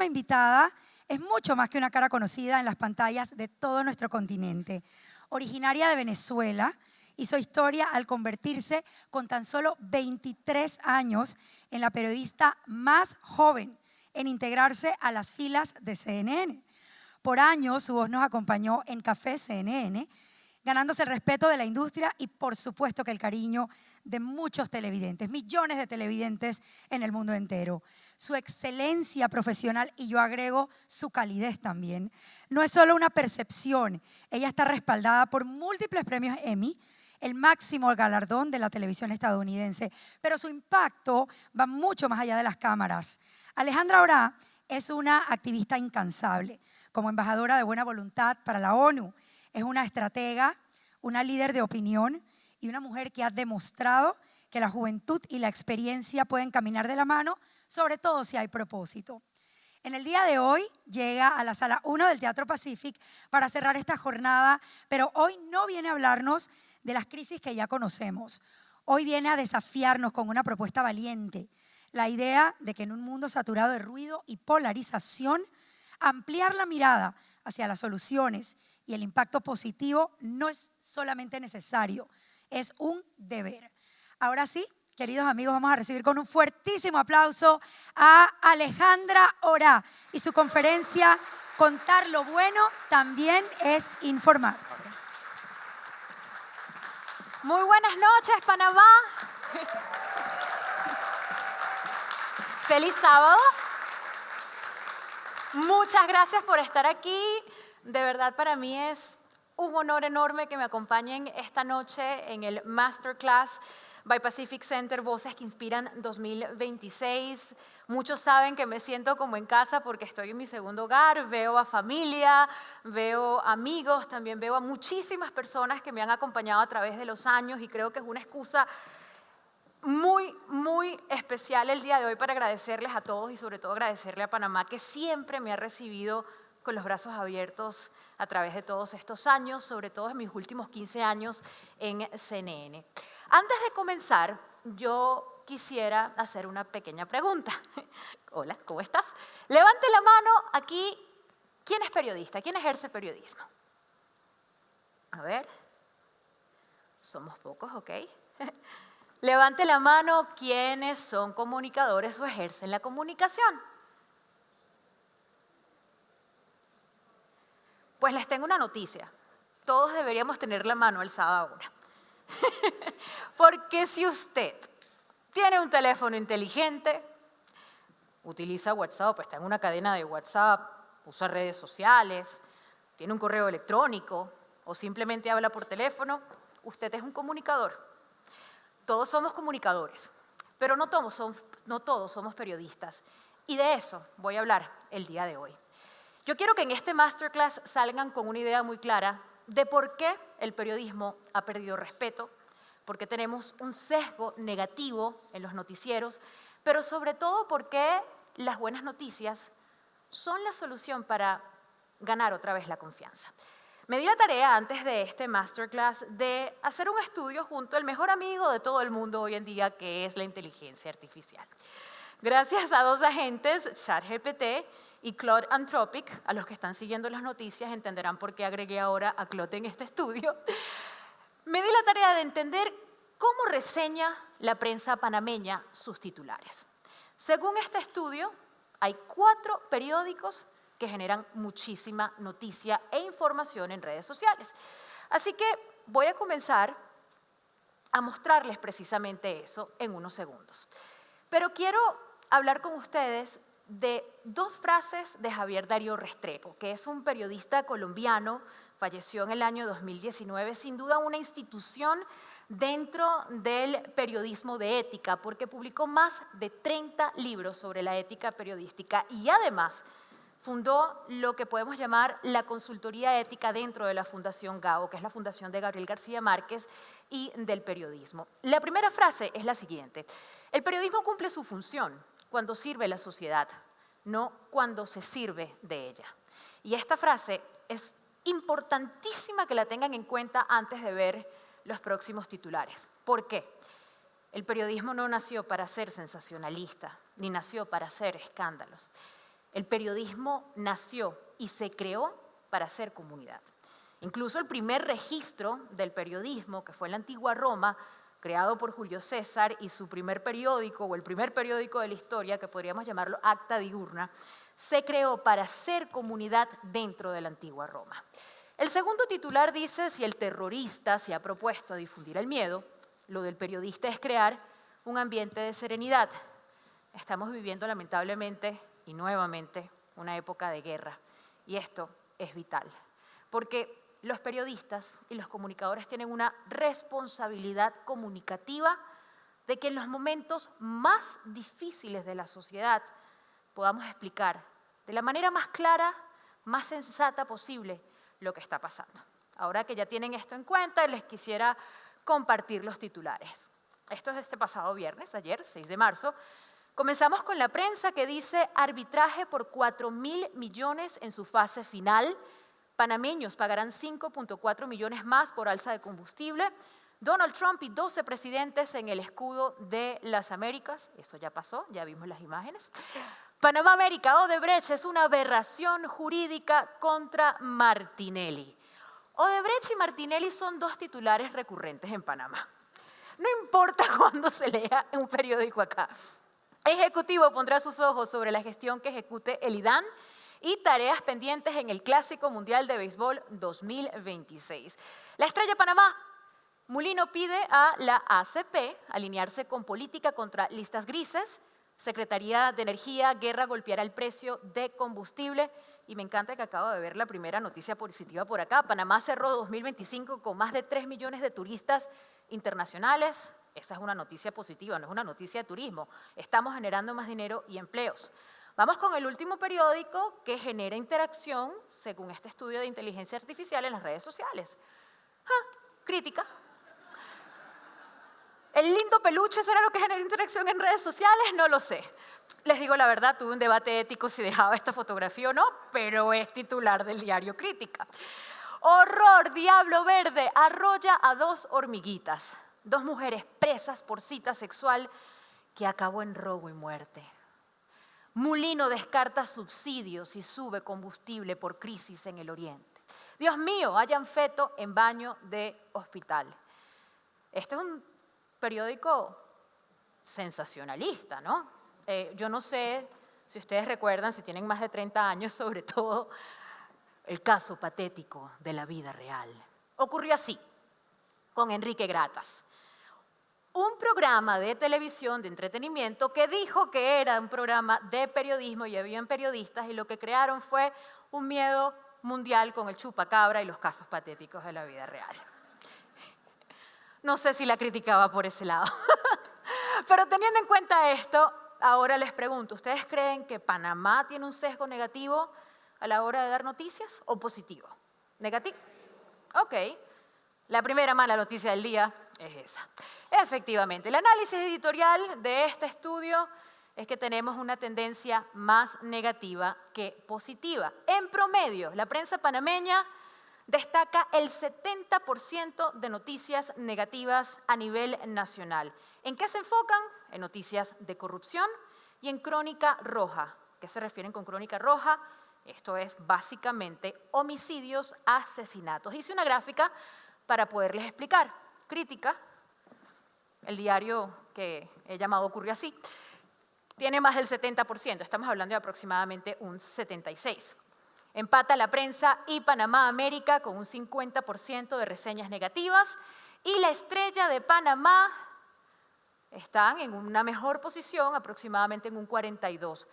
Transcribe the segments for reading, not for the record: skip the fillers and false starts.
próxima invitada es mucho más que una cara conocida en las pantallas de todo nuestro continente. Originaria de Venezuela, hizo historia al convertirse con tan solo 23 años en la periodista más joven en integrarse a las filas de CNN. Por años su voz nos acompañó en Café CNN, ganándose el respeto de la industria y por supuesto que el cariño de muchos televidentes, millones de televidentes en el mundo entero. Su excelencia profesional, y yo agrego su calidez también, no es solo una percepción, ella está respaldada por múltiples premios Emmy, el máximo galardón de la televisión estadounidense, pero su impacto va mucho más allá de las cámaras. Alejandra Orá es una activista incansable, como embajadora de buena voluntad para la ONU. Es una estratega, una líder de opinión y una mujer que ha demostrado que la juventud y la experiencia pueden caminar de la mano, sobre todo si hay propósito. En el día de hoy llega a la Sala 1 del Teatro Pacific para cerrar esta jornada, pero hoy no viene a hablarnos de las crisis que ya conocemos. Hoy viene a desafiarnos con una propuesta valiente. La idea de que en un mundo saturado de ruido y polarización, ampliar la mirada hacia las soluciones y el impacto positivo no es solamente necesario, es un deber. Ahora sí, queridos amigos, vamos a recibir con un fuertísimo aplauso a Alejandra Orá y su conferencia Contar lo bueno también es informar. Muy buenas noches, Panamá. Feliz sábado. Muchas gracias por estar aquí. De verdad, para mí es un honor enorme que me acompañen esta noche en el Masterclass by Pacific Center Voces que Inspiran 2026. Muchos saben que me siento como en casa porque estoy en mi segundo hogar, veo a familia, veo amigos, también veo a muchísimas personas que me han acompañado a través de los años y creo que es una excusa muy, muy especial el día de hoy para agradecerles a todos y sobre todo agradecerle a Panamá que siempre me ha recibido con los brazos abiertos a través de todos estos años, sobre todo en mis últimos 15 años en CNN. Antes de comenzar, yo quisiera hacer una pequeña pregunta. Hola, ¿cómo estás? Levante la mano aquí. ¿Quién es periodista? ¿Quién ejerce periodismo? A ver. Somos pocos, ¿ok? Levante la mano quienes son comunicadores o ejercen la comunicación. Pues les tengo una noticia. Todos deberíamos tener la mano alzada ahora. Porque si usted tiene un teléfono inteligente, utiliza WhatsApp, está en una cadena de WhatsApp, usa redes sociales, tiene un correo electrónico o simplemente habla por teléfono, usted es un comunicador. Todos somos comunicadores, pero no todos somos periodistas. Y de eso voy a hablar el día de hoy. Yo quiero que en este masterclass salgan con una idea muy clara de por qué el periodismo ha perdido respeto, por qué tenemos un sesgo negativo en los noticieros, pero sobre todo por qué las buenas noticias son la solución para ganar otra vez la confianza. Me di la tarea antes de este masterclass de hacer un estudio junto al mejor amigo de todo el mundo hoy en día, que es la inteligencia artificial. Gracias a dos agentes, ChatGPT y Claude Anthropic, a los que están siguiendo las noticias entenderán por qué agregué ahora a Claude en este estudio, me di la tarea de entender cómo reseña la prensa panameña sus titulares. Según este estudio, hay 4 periódicos que generan muchísima noticia e información en redes sociales. Así que voy a comenzar a mostrarles precisamente eso en unos segundos. Pero quiero hablar con ustedes de 2 frases de Javier Darío Restrepo, que es un periodista colombiano, falleció en el año 2019, sin duda una institución dentro del periodismo de ética, porque publicó más de 30 libros sobre la ética periodística y además fundó lo que podemos llamar la consultoría ética dentro de la Fundación GAO, que es la fundación de Gabriel García Márquez y del periodismo. La primera frase es la siguiente: el periodismo cumple su función cuando sirve a la sociedad, no cuando se sirve de ella. Y esta frase es importantísima que la tengan en cuenta antes de ver los próximos titulares. ¿Por qué? El periodismo no nació para ser sensacionalista, ni nació para hacer escándalos. El periodismo nació y se creó para hacer comunidad. Incluso el primer registro del periodismo, que fue en la antigua Roma, creado por Julio César, y su primer periódico, o el primer periódico de la historia, que podríamos llamarlo Acta Diurna, se creó para hacer comunidad dentro de la antigua Roma. El segundo titular dice: si el terrorista se ha propuesto difundir el miedo, lo del periodista es crear un ambiente de serenidad. Estamos viviendo lamentablemente y nuevamente una época de guerra, y esto es vital, porque los periodistas y los comunicadores tienen una responsabilidad comunicativa de que en los momentos más difíciles de la sociedad podamos explicar de la manera más clara, más sensata posible lo que está pasando. Ahora que ya tienen esto en cuenta, les quisiera compartir los titulares. Esto es de este pasado viernes, ayer, 6 de marzo. Comenzamos con la prensa que dice: arbitraje por 4.000 millones en su fase final. Panameños pagarán 5.4 millones más por alza de combustible. Donald Trump y 12 presidentes en el escudo de las Américas. Eso ya pasó, ya vimos las imágenes. Panamá América, Odebrecht es una aberración jurídica contra Martinelli. Odebrecht y Martinelli son dos titulares recurrentes en Panamá. No importa cuándo se lea en un periódico acá. Ejecutivo pondrá sus ojos sobre la gestión que ejecute el IDAN y tareas pendientes en el Clásico Mundial de Béisbol 2026. La Estrella Panamá. Mulino pide a la ACP alinearse con política contra listas grises. Secretaría de Energía, guerra golpeará el precio de combustible. Y me encanta que acabo de ver la primera noticia positiva por acá. Panamá cerró 2025 con más de 3 millones de turistas internacionales. Esa es una noticia positiva, no es una noticia de turismo. Estamos generando más dinero y empleos. Vamos con el último periódico que genera interacción, según este estudio de inteligencia artificial, en las redes sociales. Crítica. ¿El lindo peluche será lo que genera interacción en redes sociales? No lo sé. Les digo la verdad, tuve un debate ético si dejaba esta fotografía o no, pero es titular del diario Crítica. Horror, diablo verde, arrolla a 2 hormiguitas. 2 mujeres presas por cita sexual que acabó en robo y muerte. Mulino descarta subsidios y sube combustible por crisis en el Oriente. Dios mío, hayan feto en baño de hospital. Este es un periódico sensacionalista, ¿no? Yo no sé si ustedes recuerdan, si tienen más de 30 años, sobre todo, el caso patético de la vida real. Ocurrió así, con Enrique Gratas. Un programa de televisión de entretenimiento que dijo que era un programa de periodismo y habían periodistas, y lo que crearon fue un miedo mundial con el chupacabra y los casos patéticos de la vida real. No sé si la criticaba por ese lado. Pero teniendo en cuenta esto, ahora les pregunto, ¿ustedes creen que Panamá tiene un sesgo negativo a la hora de dar noticias o positivo? ¿Negativo? Ok. La primera mala noticia del día es esa. Efectivamente, el análisis editorial de este estudio es que tenemos una tendencia más negativa que positiva. En promedio, la prensa panameña destaca el 70% de noticias negativas a nivel nacional. ¿En qué se enfocan? En noticias de corrupción y en crónica roja. ¿Qué se refieren con crónica roja? Esto es básicamente homicidios, asesinatos. Hice una gráfica para poderles explicar. Crítica, el diario que he llamado Ocurrió Así, tiene más del 70%, estamos hablando de aproximadamente un 76%. Empata La Prensa y Panamá América con un 50% de reseñas negativas, y La Estrella de Panamá están en una mejor posición, aproximadamente en un 42%.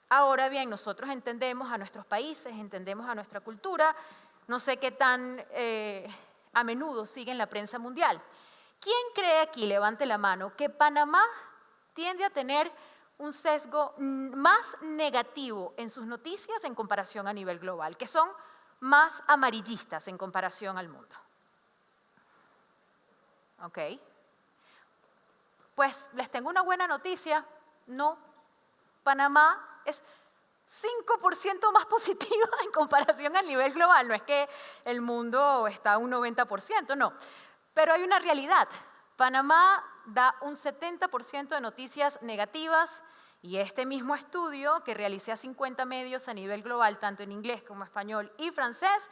Ahora bien, nosotros entendemos a nuestros países, entendemos a nuestra cultura. No sé qué tan a menudo siguen la prensa mundial. ¿Quién cree aquí, levante la mano, que Panamá tiende a tener un sesgo más negativo en sus noticias en comparación a nivel global, que son más amarillistas en comparación al mundo? Ok. Pues les tengo una buena noticia. No, Panamá es 5% más positiva en comparación al nivel global. No es que el mundo está a un 90%, no. Pero hay una realidad. Panamá da un 70% de noticias negativas Y este mismo estudio que realicé a 50 medios a nivel global, tanto en inglés como español y francés,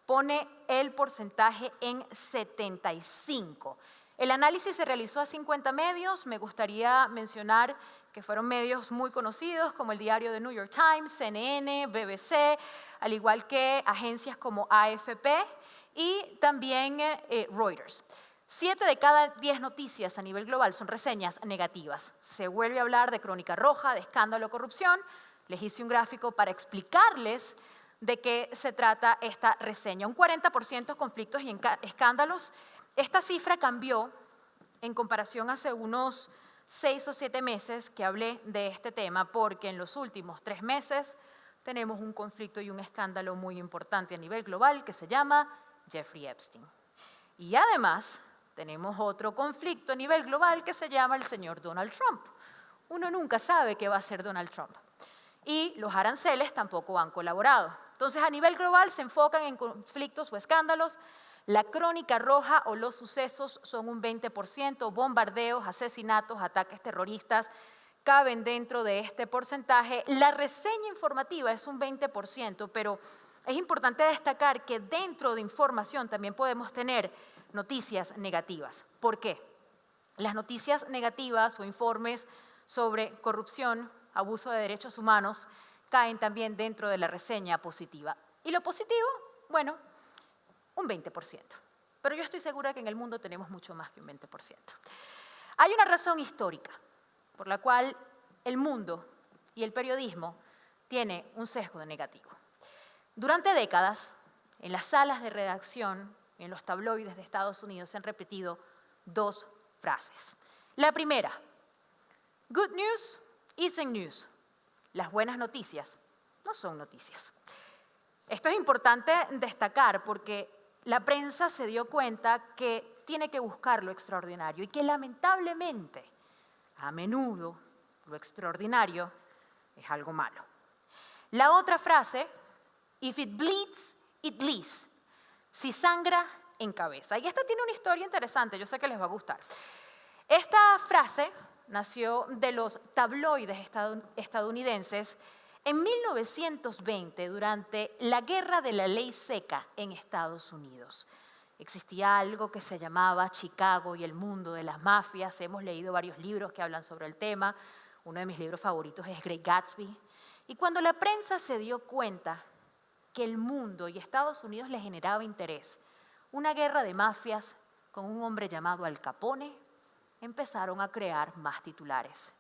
pone el porcentaje en 75. El análisis se realizó a 50 medios. Me gustaría mencionar que fueron medios muy conocidos como el diario The New York Times, CNN, BBC, al igual que agencias como AFP y también Reuters. 7 de cada 10 noticias a nivel global son reseñas negativas. Se vuelve a hablar de crónica roja, de escándalo, corrupción. Les hice un gráfico para explicarles de qué se trata esta reseña. Un 40% conflictos y escándalos. Esta cifra cambió en comparación hace unos 6 o 7 meses que hablé de este tema, porque en los últimos 3 meses tenemos un conflicto y un escándalo muy importante a nivel global que se llama Jeffrey Epstein. Y además tenemos otro conflicto a nivel global que se llama el señor Donald Trump. Uno nunca sabe qué va a hacer Donald Trump. Y los aranceles tampoco han colaborado. Entonces, a nivel global se enfocan en conflictos o escándalos. La crónica roja o los sucesos son un 20%, bombardeos, asesinatos, ataques terroristas caben dentro de este porcentaje. La reseña informativa es un 20%, pero es importante destacar que dentro de información también podemos tener noticias negativas. ¿Por qué? Las noticias negativas o informes sobre corrupción, abuso de derechos humanos, caen también dentro de la reseña positiva. ¿Y lo positivo? Bueno, un 20%. Pero yo estoy segura que en el mundo tenemos mucho más que un 20%. Hay una razón histórica por la cual el mundo y el periodismo tiene un sesgo negativo. Durante décadas, en las salas de redacción, en los tabloides de Estados Unidos, se han repetido 2 frases. La primera, good news isn't news. Las buenas noticias no son noticias. Esto es importante destacar porque la prensa se dio cuenta que tiene que buscar lo extraordinario y que lamentablemente, a menudo, lo extraordinario es algo malo. La otra frase, if it bleeds, it leads. Si sangra, encabeza. Y esta tiene una historia interesante, yo sé que les va a gustar. Esta frase nació de los tabloides estadounidenses en 1920, durante la Guerra de la Ley Seca en Estados Unidos. Existía algo que se llamaba Chicago y el mundo de las mafias. Hemos leído varios libros que hablan sobre el tema. Uno de mis libros favoritos es Great Gatsby. Y cuando la prensa se dio cuenta que el mundo y Estados Unidos le generaba interés, una guerra de mafias con un hombre llamado Al Capone, empezaron a crear más titulares.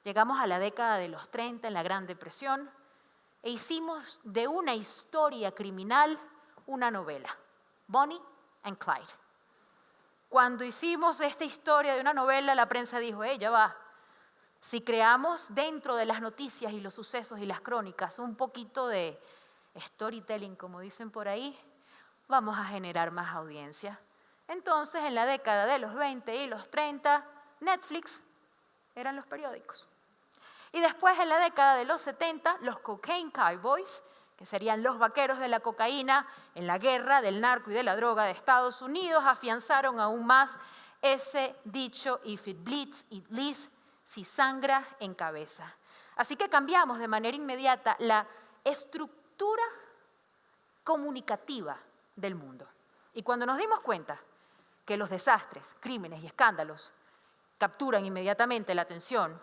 Llegamos a la década de los 30 en la Gran Depresión e hicimos de una historia criminal una novela, Bonnie and Clyde. Cuando hicimos esta historia de una novela, la prensa dijo, ya va, si creamos dentro de las noticias y los sucesos y las crónicas un poquito de storytelling, como dicen por ahí, vamos a generar más audiencia. Entonces, en la década de los 20 y los 30, Netflix eran los periódicos. Y después, en la década de los 70, los cocaine cowboys, que serían los vaqueros de la cocaína en la guerra del narco y de la droga de Estados Unidos, afianzaron aún más ese dicho, if it bleeds, it leads, si sangra, encabeza. Así que cambiamos de manera inmediata la estructura comunicativa del mundo. Y cuando nos dimos cuenta que los desastres, crímenes y escándalos capturan inmediatamente la atención,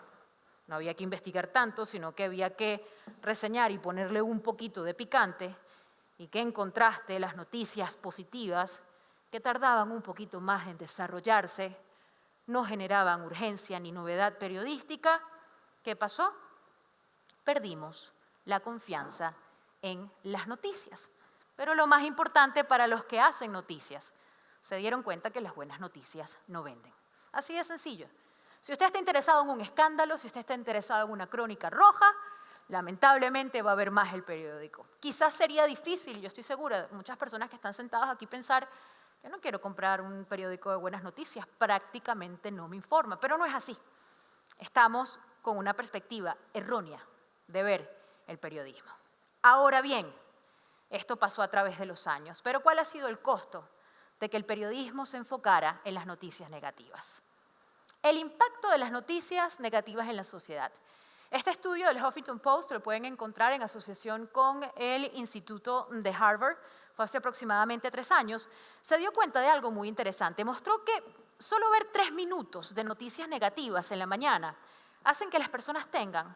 no había que investigar tanto, sino que había que reseñar y ponerle un poquito de picante, y que en contraste las noticias positivas, que tardaban un poquito más en desarrollarse, no generaban urgencia ni novedad periodística. ¿Qué pasó? Perdimos la confianza en las noticias. Pero lo más importante para los que hacen noticias, se dieron cuenta que las buenas noticias no venden. Así de sencillo. Si usted está interesado en un escándalo, si usted está interesado en una crónica roja, lamentablemente va a ver más el periódico. Quizás sería difícil, y yo estoy segura, muchas personas que están sentadas aquí pensar, yo no quiero comprar un periódico de buenas noticias, prácticamente no me informa, pero no es así. Estamos con una perspectiva errónea de ver el periodismo. Ahora bien, esto pasó a través de los años, pero ¿cuál ha sido el costo de que el periodismo se enfocara en las noticias negativas? El impacto de las noticias negativas en la sociedad. Este estudio del Huffington Post lo pueden encontrar en asociación con el Instituto de Harvard, fue hace aproximadamente 3 años, se dio cuenta de algo muy interesante. Mostró que solo ver 3 minutos de noticias negativas en la mañana hacen que las personas tengan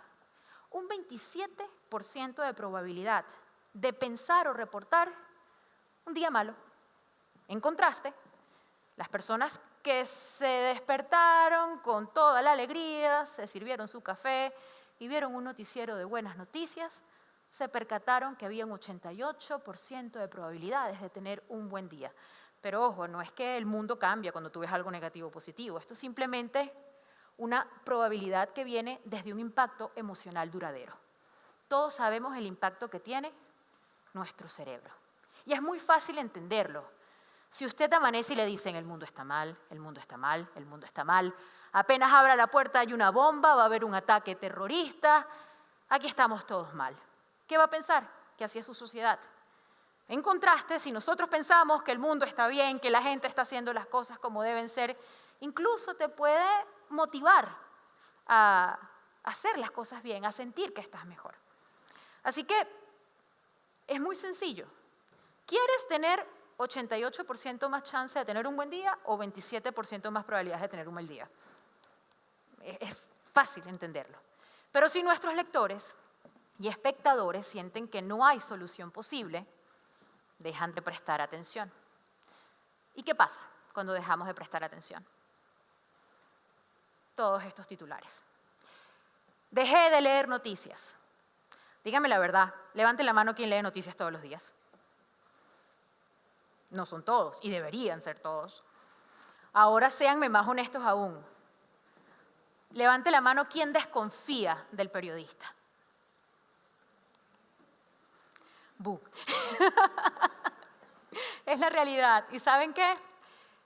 un 27% de probabilidad de pensar o reportar un día malo. En contraste, las personas que se despertaron con toda la alegría, se sirvieron su café y vieron un noticiero de buenas noticias, se percataron que había un 88% de probabilidades de tener un buen día. Pero ojo, no es que el mundo cambia cuando tú ves algo negativo o positivo, esto es simplemente una probabilidad que viene desde un impacto emocional duradero. Todos sabemos el impacto que tiene nuestro cerebro. Y es muy fácil entenderlo. Si usted amanece y le dicen el mundo está mal, el mundo está mal, el mundo está mal, apenas abra la puerta hay una bomba, va a haber un ataque terrorista, aquí estamos todos mal. ¿Qué va a pensar? Que así es su sociedad. En contraste, si nosotros pensamos que el mundo está bien, que la gente está haciendo las cosas como deben ser, incluso te puede motivar a hacer las cosas bien, a sentir que estás mejor. Así que es muy sencillo. ¿Quieres tener 88% más chance de tener un buen día o 27% más probabilidades de tener un mal día? Es fácil entenderlo. Pero si nuestros lectores y espectadores sienten que no hay solución posible, dejan de prestar atención. ¿Y qué pasa cuando dejamos de prestar atención? Todos estos titulares. Dejé de leer noticias. Dígame la verdad, levante la mano quien lee noticias todos los días. No son todos, y deberían ser todos. Ahora séanme más honestos aún. Levante la mano quien desconfía del periodista. ¡Bu! Es la realidad. ¿Y saben qué?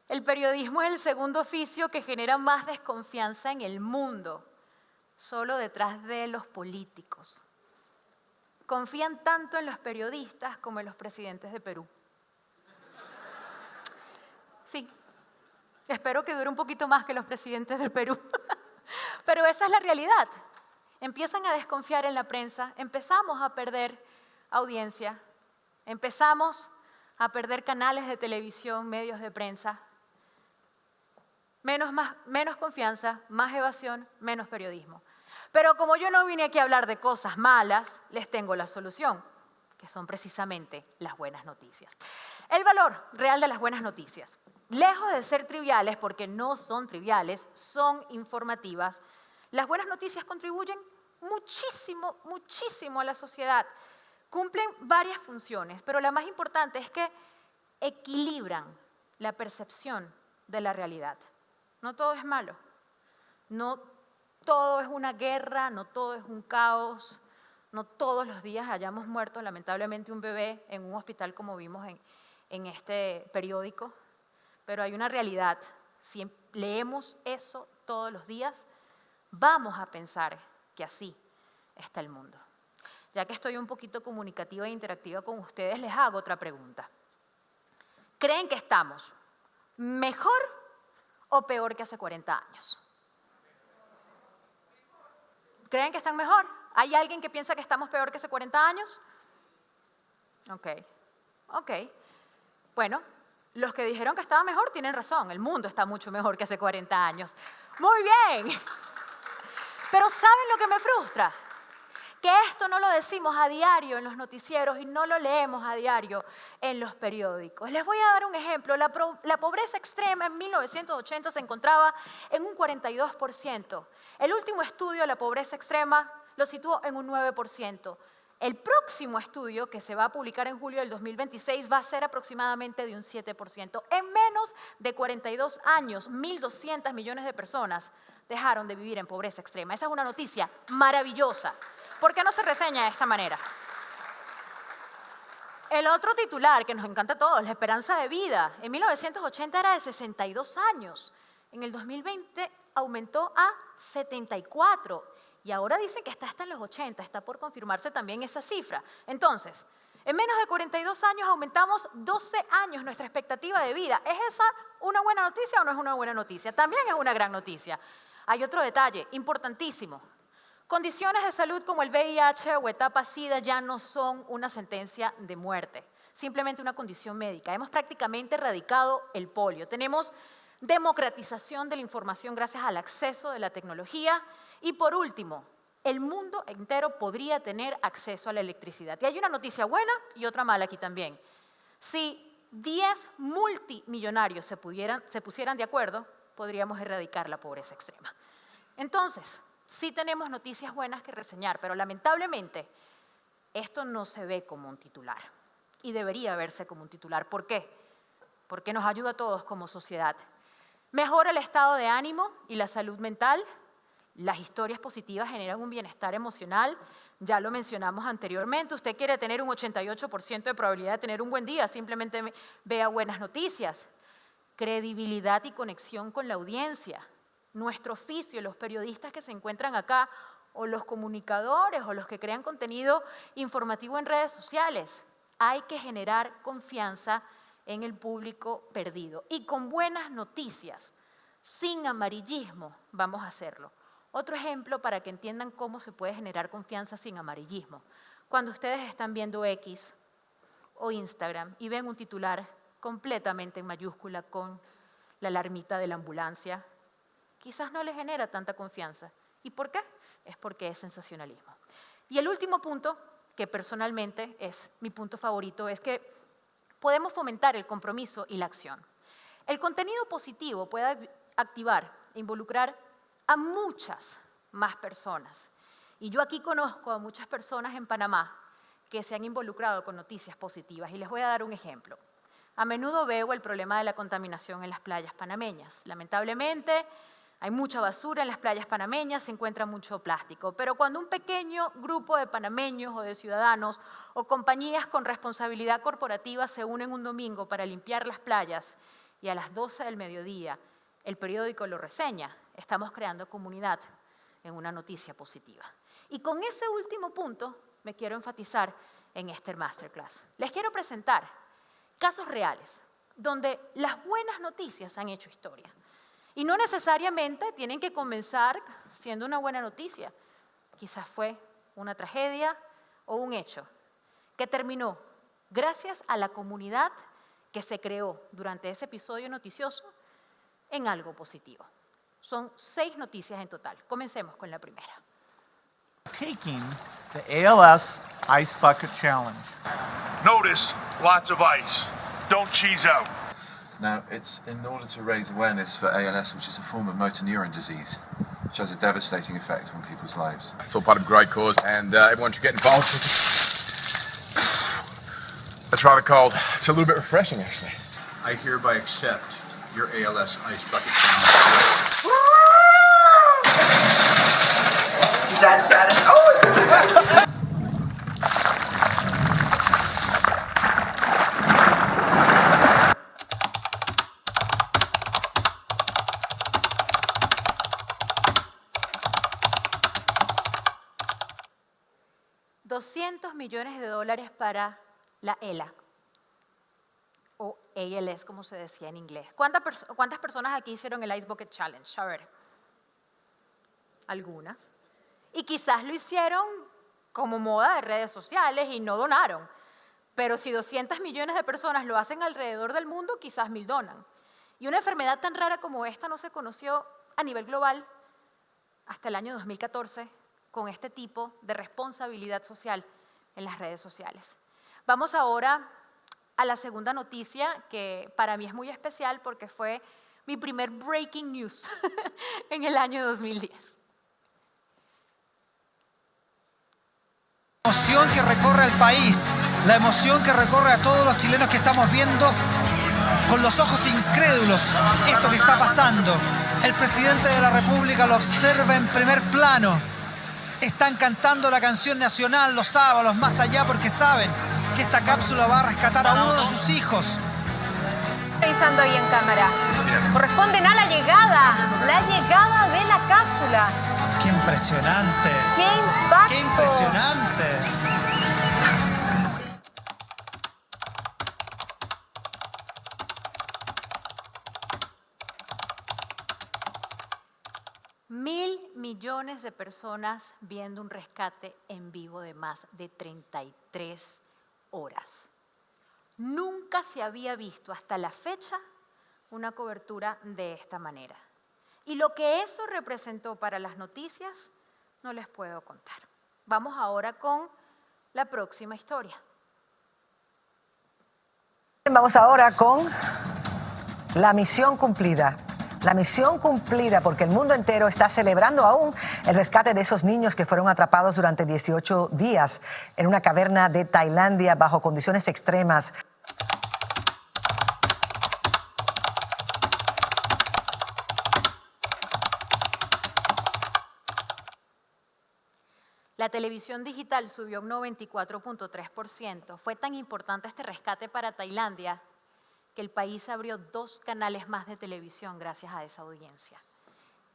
El periodismo es el segundo oficio que genera más desconfianza en el mundo, solo detrás de los políticos. Confían tanto en los periodistas como en los presidentes de Perú. Sí, espero que dure un poquito más que los presidentes del Perú. Pero esa es la realidad. Empiezan a desconfiar en la prensa, empezamos a perder audiencia, empezamos a perder canales de televisión, medios de prensa. Menos confianza, más evasión, menos periodismo. Pero como yo no vine aquí a hablar de cosas malas, les tengo la solución, que son precisamente las buenas noticias. El valor real de las buenas noticias. Lejos de ser triviales, porque no son triviales, son informativas, las buenas noticias contribuyen muchísimo, muchísimo a la sociedad. Cumplen varias funciones, pero la más importante es que equilibran la percepción de la realidad. No todo es malo, no todo es una guerra, no todo es un caos, no todos los días hayamos muerto lamentablemente un bebé en un hospital como vimos en este periódico, pero hay una realidad. Si leemos eso todos los días, vamos a pensar que así está el mundo. Ya que estoy un poquito comunicativa e interactiva con ustedes, les hago otra pregunta. ¿Creen que estamos mejor o peor que hace 40 años? ¿Creen que están mejor? ¿Hay alguien que piensa que estamos peor que hace 40 años? Ok. Bueno, los que dijeron que estaba mejor tienen razón. El mundo está mucho mejor que hace 40 años. Muy bien. Pero ¿saben lo que me frustra? Que esto no lo decimos a diario en los noticieros y no lo leemos a diario en los periódicos. Les voy a dar un ejemplo. La pobreza extrema en 1980 se encontraba en un 42%. El último estudio de la pobreza extrema lo situó en un 9%. El próximo estudio, que se va a publicar en julio del 2026, va a ser aproximadamente de un 7%. En menos de 42 años, 1.200 millones de personas dejaron de vivir en pobreza extrema. Esa es una noticia maravillosa. ¿Por qué no se reseña de esta manera? El otro titular que nos encanta a todos, la esperanza de vida. En 1980 era de 62 años. En el 2020 aumentó a 74. Y ahora dicen que está hasta en los 80, está por confirmarse también esa cifra. Entonces, en menos de 42 años aumentamos 12 años nuestra expectativa de vida. ¿Es esa una buena noticia o no es una buena noticia? También es una gran noticia. Hay otro detalle importantísimo. Condiciones de salud como el VIH o etapa SIDA ya no son una sentencia de muerte, simplemente una condición médica. Hemos prácticamente erradicado el polio. Tenemos democratización de la información gracias al acceso de la tecnología. Y por último, el mundo entero podría tener acceso a la electricidad. Y hay una noticia buena y otra mala aquí también. Si 10 multimillonarios se pusieran de acuerdo, podríamos erradicar la pobreza extrema. Entonces, sí tenemos noticias buenas que reseñar, pero lamentablemente esto no se ve como un titular y debería verse como un titular. ¿Por qué? Porque nos ayuda a todos como sociedad. Mejora el estado de ánimo y la salud mental. Las historias positivas generan un bienestar emocional. Ya lo mencionamos anteriormente. Usted quiere tener un 88% de probabilidad de tener un buen día, simplemente vea buenas noticias. Credibilidad y conexión con la audiencia. Nuestro oficio, los periodistas que se encuentran acá, o los comunicadores, o los que crean contenido informativo en redes sociales. Hay que generar confianza en el público perdido. Y con buenas noticias, sin amarillismo, vamos a hacerlo. Otro ejemplo para que entiendan cómo se puede generar confianza sin amarillismo. Cuando ustedes están viendo X o Instagram y ven un titular completamente en mayúscula con la alarmita de la ambulancia, quizás no les genera tanta confianza. ¿Y por qué? Es porque es sensacionalismo. Y el último punto, que personalmente es mi punto favorito, es que podemos fomentar el compromiso y la acción. El contenido positivo puede activar e involucrar a muchas más personas. Y yo aquí conozco a muchas personas en Panamá que se han involucrado con noticias positivas. Y les voy a dar un ejemplo. A menudo veo el problema de la contaminación en las playas panameñas. Lamentablemente, hay mucha basura en las playas panameñas, se encuentra mucho plástico. Pero cuando un pequeño grupo de panameños o de ciudadanos o compañías con responsabilidad corporativa se unen un domingo para limpiar las playas y a las 12 del mediodía el periódico lo reseña, estamos creando comunidad en una noticia positiva. Y con ese último punto me quiero enfatizar en este masterclass. Les quiero presentar casos reales donde las buenas noticias han hecho historia. Y no necesariamente tienen que comenzar siendo una buena noticia. Quizás fue una tragedia o un hecho que terminó gracias a la comunidad que se creó durante ese episodio noticioso en algo positivo. Son 6 noticias en total. Comencemos con la primera. Taking the ALS Ice Bucket Challenge. Notice, lots of ice. Don't cheese out. Now, it's in order to raise awareness for ALS, which is a form of motor neuron disease, which has a devastating effect on people's lives. It's all part of a great cause, and everyone should get involved. It's rather cold. It's a little bit refreshing, actually. I hereby accept your ALS Ice Bucket Challenge. Is that satisfying? Oh! 200 millones de dólares para la ELA, o ALS, como se decía en inglés. ¿Cuántas personas aquí hicieron el Ice Bucket Challenge? A ver, algunas. Y quizás lo hicieron como moda de redes sociales y no donaron. Pero si 200 millones de personas lo hacen alrededor del mundo, quizás 1000 donan. Y una enfermedad tan rara como esta no se conoció a nivel global hasta el año 2014 con este tipo de responsabilidad social en las redes sociales. Vamos ahora a la segunda noticia, que para mí es muy especial porque fue mi primer breaking news en el año 2010. La emoción que recorre al país, la emoción que recorre a todos los chilenos que estamos viendo con los ojos incrédulos esto que está pasando. El presidente de la República lo observa en primer plano. Están cantando la canción nacional los sábados más allá porque saben que esta cápsula va a rescatar a uno de sus hijos. Revisando ahí en cámara. Corresponden a la llegada de la cápsula. ¡Qué impresionante! ¡Qué impacto! ¡Qué impresionante! $1.000 millones de personas viendo un rescate en vivo de más de 33 horas. Nunca se había visto hasta la fecha una cobertura de esta manera. Y lo que eso representó para las noticias, no les puedo contar. Vamos ahora con la próxima historia. Vamos ahora con la misión cumplida. La misión cumplida porque el mundo entero está celebrando aún el rescate de esos niños que fueron atrapados durante 18 días en una caverna de Tailandia bajo condiciones extremas. La televisión digital subió un 94.3%. Fue tan importante este rescate para Tailandia que el país abrió 2 canales más de televisión gracias a esa audiencia.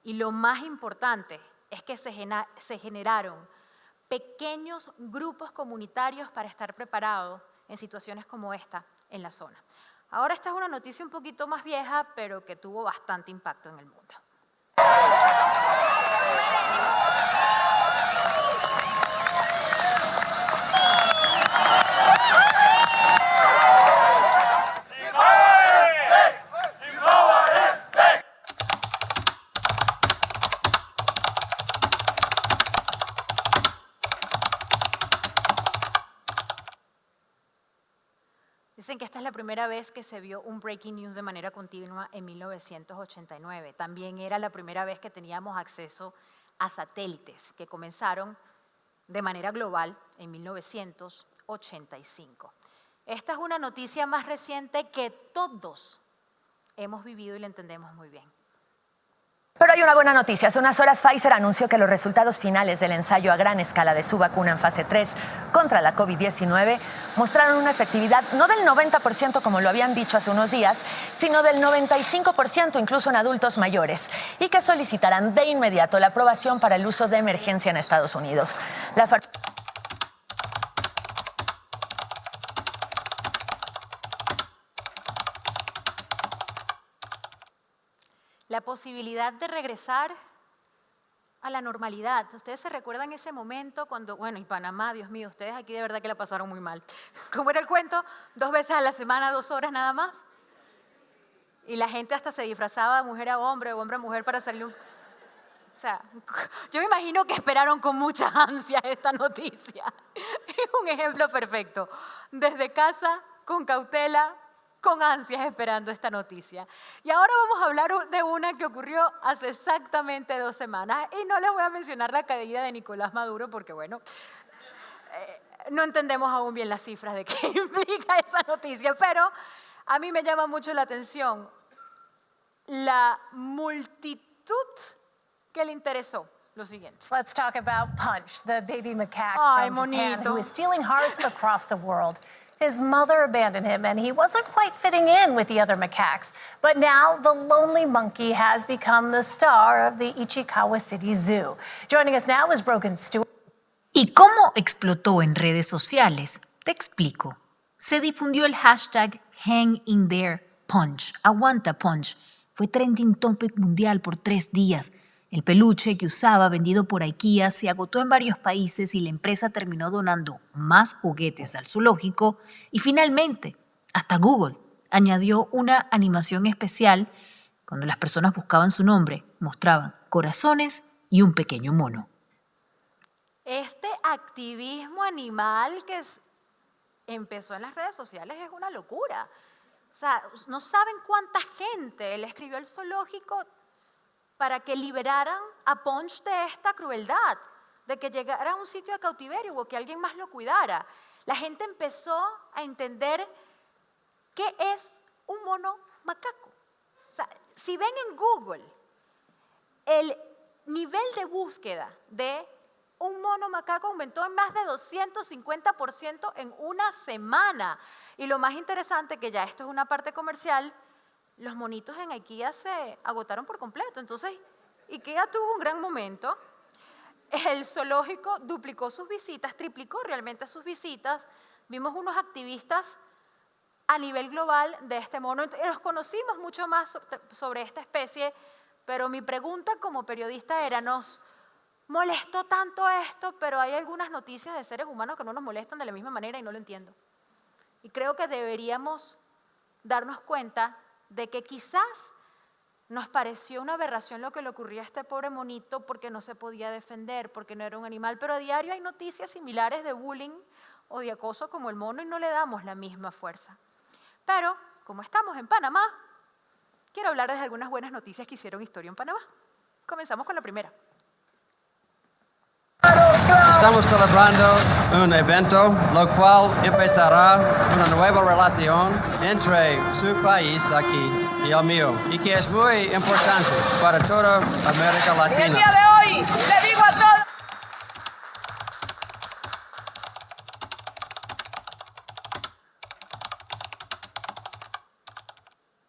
Y lo más importante es que se generaron pequeños grupos comunitarios para estar preparados en situaciones como esta en la zona. Ahora esta es una noticia un poquito más vieja, pero que tuvo bastante impacto en el mundo. Dicen que esta es la primera vez que se vio un breaking news de manera continua en 1989. También era la primera vez que teníamos acceso a satélites, que comenzaron de manera global en 1985. Esta es una noticia más reciente que todos hemos vivido y la entendemos muy bien. Pero hay una buena noticia. Hace unas horas Pfizer anunció que los resultados finales del ensayo a gran escala de su vacuna en fase 3 contra la COVID-19 mostraron una efectividad no del 90% como lo habían dicho hace unos días, sino del 95% incluso en adultos mayores, y que solicitarán de inmediato la aprobación para el uso de emergencia en Estados Unidos. La posibilidad de regresar a la normalidad. ¿Ustedes se recuerdan ese momento cuando, bueno, y Panamá, Dios mío, ustedes aquí de verdad que la pasaron muy mal? ¿Cómo era el cuento? 2 veces a la semana, 2 horas nada más. Y la gente hasta se disfrazaba de mujer a hombre o hombre a mujer para salir O sea, yo me imagino que esperaron con mucha ansia esta noticia. Es un ejemplo perfecto. Desde casa, con cautela, con ansias esperando esta noticia. Y ahora vamos a hablar de una que ocurrió hace exactamente 2 semanas. Y no les voy a mencionar la caída de Nicolás Maduro porque, bueno, no entendemos aún bien las cifras de qué implica esa noticia. Pero a mí me llama mucho la atención la multitud que le interesó lo siguiente. Let's talk about Punch, the baby macaque Ay, from Japan monito. who is stealing hearts across the world. His mother abandoned him, and he wasn't quite fitting in with the other macaques. But now, the lonely monkey has become the star of the Ichikawa City Zoo. Joining us now is Brogan Stewart. ¿Y cómo explotó en redes sociales? Te explico. Se difundió el hashtag Hang in there Punch, aguanta Punch. Fue trending topic mundial por 3 días. El peluche que usaba, vendido por IKEA, se agotó en varios países y la empresa terminó donando más juguetes al zoológico y finalmente hasta Google añadió una animación especial. Cuando las personas buscaban su nombre, mostraban corazones y un pequeño mono. Este activismo animal que empezó en las redes sociales es una locura. O sea, no saben cuánta gente le escribió al zoológico para que liberaran a Punch de esta crueldad, de que llegara a un sitio de cautiverio o que alguien más lo cuidara. La gente empezó a entender qué es un mono macaco. O sea, si ven en Google el nivel de búsqueda de un mono macaco aumentó en más de 250% en una semana. Y lo más interesante, que ya esto es una parte comercial, los monitos en IKEA se agotaron por completo. Entonces, IKEA tuvo un gran momento. El zoológico duplicó sus visitas, triplicó realmente sus visitas. Vimos unos activistas a nivel global de este mono. Nos conocimos mucho más sobre esta especie, pero mi pregunta como periodista era, ¿nos molestó tanto esto, pero hay algunas noticias de seres humanos que no nos molestan de la misma manera y no lo entiendo. Y creo que deberíamos darnos cuenta de que quizás nos pareció una aberración lo que le ocurrió a este pobre monito porque no se podía defender, porque no era un animal, pero a diario hay noticias similares de bullying o de acoso como el mono y no le damos la misma fuerza. Pero, como estamos en Panamá, quiero hablarles de algunas buenas noticias que hicieron historia en Panamá. Comenzamos con la primera. Estamos celebrando un evento lo cual empezará una nueva relación entre su país aquí y el mío y que es muy importante para toda América Latina. El día de hoy le digo a todos.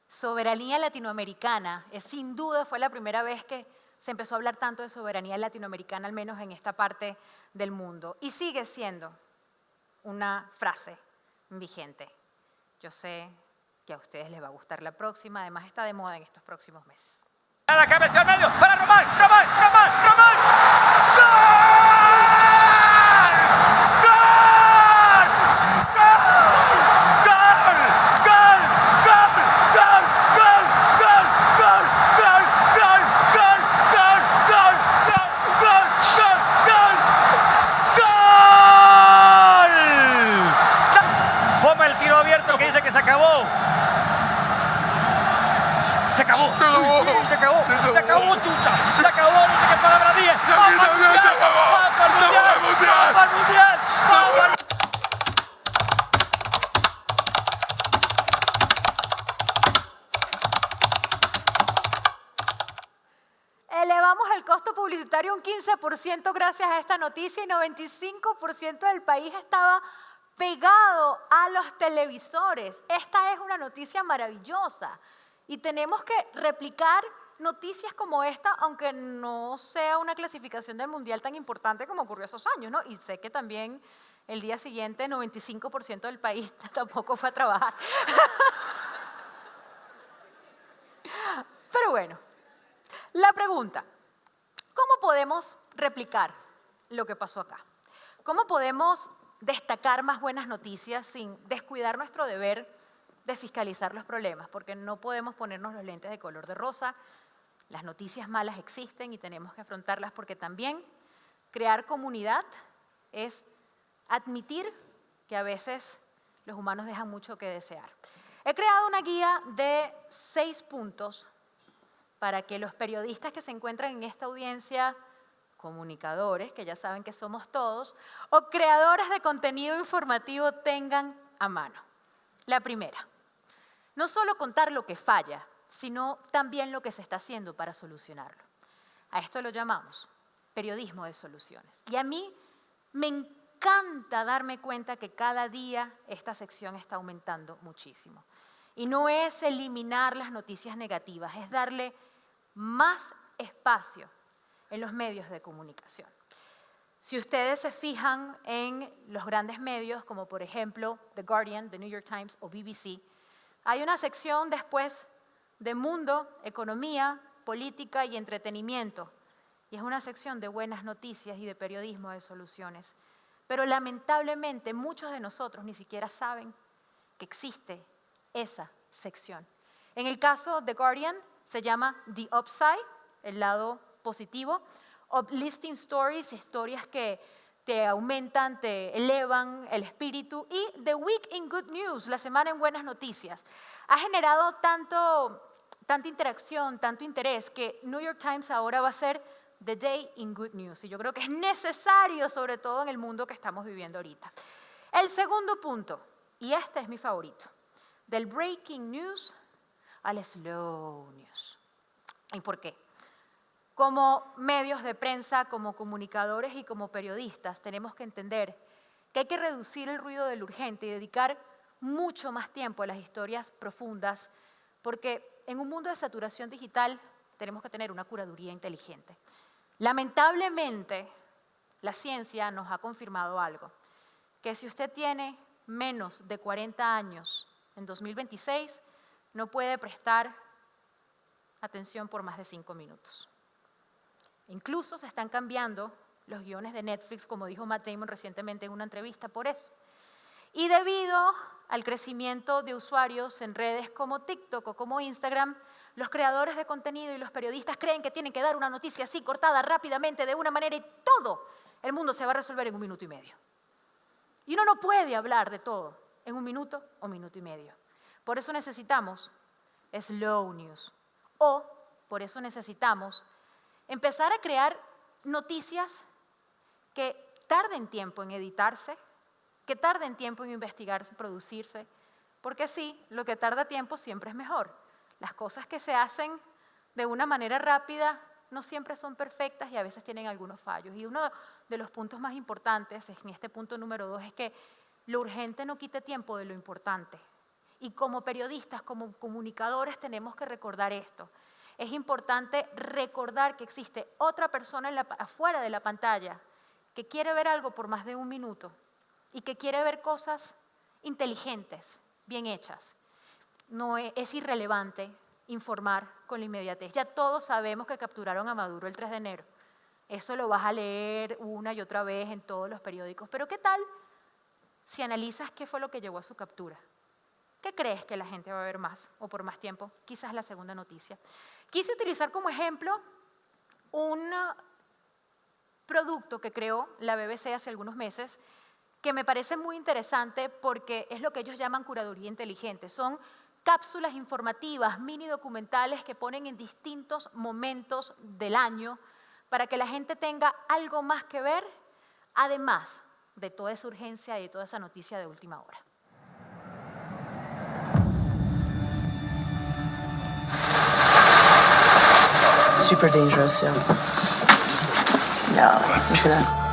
Soberanía latinoamericana, sin duda fue la primera vez que se empezó a hablar tanto de soberanía latinoamericana, al menos en esta parte del mundo. Y sigue siendo una frase vigente. Yo sé que a ustedes les va a gustar la próxima, además está de moda en estos próximos meses. A la cabeza al medio, para Román. Se acabó, chucha. Se acabó, no sé qué palabra dije. ¡Vamos al mundial! Elevamos el costo publicitario un 15% gracias a esta noticia y 95% del país estaba pegado a los televisores. Esta es una noticia maravillosa y tenemos que replicar noticias como esta, aunque no sea una clasificación del mundial tan importante como ocurrió esos años, ¿no? Y sé que también el día siguiente 95% del país tampoco fue a trabajar. Pero bueno, la pregunta, ¿cómo podemos replicar lo que pasó acá? ¿Cómo podemos destacar más buenas noticias sin descuidar nuestro deber de fiscalizar los problemas? Porque no podemos ponernos los lentes de color de rosa. Las noticias malas existen y tenemos que afrontarlas porque también crear comunidad es admitir que a veces los humanos dejan mucho que desear. He creado una guía de 6 puntos para que los periodistas que se encuentran en esta audiencia, comunicadores, que ya saben que somos todos, o creadores de contenido informativo tengan a mano. La primera, no solo contar lo que falla, sino también lo que se está haciendo para solucionarlo. A esto lo llamamos periodismo de soluciones. Y a mí me encanta darme cuenta que cada día esta sección está aumentando muchísimo. Y no es eliminar las noticias negativas, es darle más espacio en los medios de comunicación. Si ustedes se fijan en los grandes medios, como por ejemplo The Guardian, The New York Times o BBC, hay una sección después de mundo, economía, política y entretenimiento. Y es una sección de buenas noticias y de periodismo de soluciones. Pero lamentablemente muchos de nosotros ni siquiera saben que existe esa sección. En el caso de The Guardian se llama The Upside, el lado positivo, uplifting stories, historias que te aumentan, te elevan el espíritu, y The Week in Good News, la semana en buenas noticias. Ha generado tanta interacción, tanto interés, que New York Times ahora va a ser The Day in Good News. Y yo creo que es necesario, sobre todo en el mundo que estamos viviendo ahorita. El segundo punto, y este es mi favorito, del breaking news al slow news. ¿Y por qué? Como medios de prensa, como comunicadores y como periodistas, tenemos que entender que hay que reducir el ruido del urgente y dedicar mucho más tiempo a las historias profundas, porque en un mundo de saturación digital tenemos que tener una curaduría inteligente. Lamentablemente, la ciencia nos ha confirmado algo, que si usted tiene menos de 40 años en 2026, no puede prestar atención por más de 5 minutos. Incluso se están cambiando los guiones de Netflix, como dijo Matt Damon recientemente en una entrevista, por eso. Y debido al crecimiento de usuarios en redes como TikTok o como Instagram, los creadores de contenido y los periodistas creen que tienen que dar una noticia así cortada rápidamente de una manera y todo el mundo se va a resolver en 1 minuto y medio. Y uno no puede hablar de todo en 1 minuto o 1 minuto y medio. Por eso necesitamos slow news. O por eso necesitamos empezar a crear noticias que tarden tiempo en editarse, que tarden tiempo en investigarse, producirse, porque sí, lo que tarda tiempo siempre es mejor. Las cosas que se hacen de una manera rápida no siempre son perfectas y a veces tienen algunos fallos. Y uno de los puntos más importantes, en este punto número 2, es que lo urgente no quite tiempo de lo importante. Y como periodistas, como comunicadores, tenemos que recordar esto. Es importante recordar que existe otra persona afuera de la pantalla que quiere ver algo por más de 1 minuto y que quiere ver cosas inteligentes, bien hechas. No es irrelevante informar con la inmediatez. Ya todos sabemos que capturaron a Maduro el 3 de enero. Eso lo vas a leer una y otra vez en todos los periódicos. Pero ¿qué tal si analizas qué fue lo que llevó a su captura? ¿Qué crees que la gente va a ver más o por más tiempo? Quizás la segunda noticia. Quise utilizar como ejemplo un producto que creó la BBC hace algunos meses que me parece muy interesante porque es lo que ellos llaman curaduría inteligente. Son cápsulas informativas, mini documentales que ponen en distintos momentos del año para que la gente tenga algo más que ver, además de toda esa urgencia y de toda esa noticia de última hora. Super dangerous, yeah. No, we shouldn't.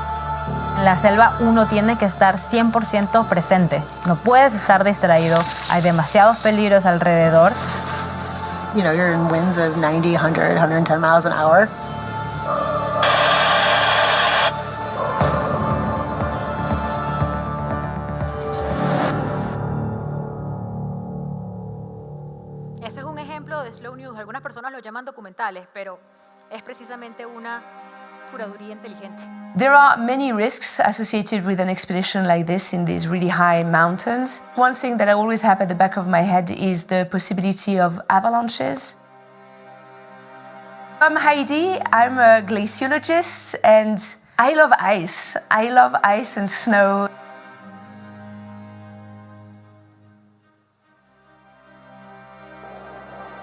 En la selva uno tiene que estar 100% presente. No puedes estar distraído. Hay demasiados peligros alrededor. You know, you're in winds of 90, 100, 110 miles an hour. Ese es un ejemplo de slow news. Algunas personas lo llaman documentales, pero es precisamente una curaduría inteligente. There are many risks associated with an expedition like this in these really high mountains. One thing that I always have at the back of my head is the possibility of avalanches. I'm Heidi, I'm a glaciologist and I love ice. I love ice and snow.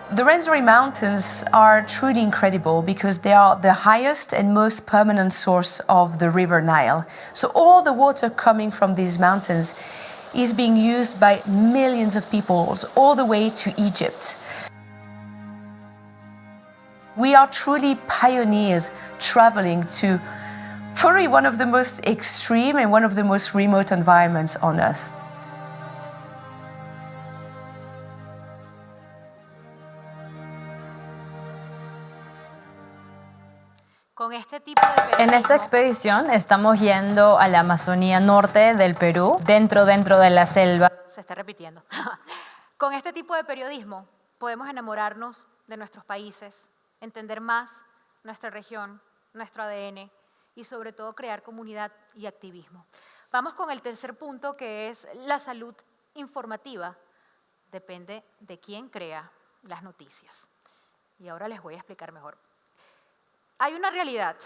The Rwenzori Mountains are truly incredible because they are the highest and most permanent source of the River Nile. So all the water coming from these mountains is being used by millions of people all the way to Egypt. We are truly pioneers traveling to probably one of the most extreme and one of the most remote environments on Earth. Con este tipo de periodismo, En esta expedición estamos yendo a la Amazonía norte del Perú, dentro de la selva. se está repitiendo. Con este tipo de periodismo podemos enamorarnos de nuestros países, entender más nuestra región, nuestro ADN y sobre todo crear comunidad y activismo. Vamos con el tercer punto, que es la salud informativa. Depende de quién crea las noticias. Y ahora les voy a explicar mejor. Hay una realidad.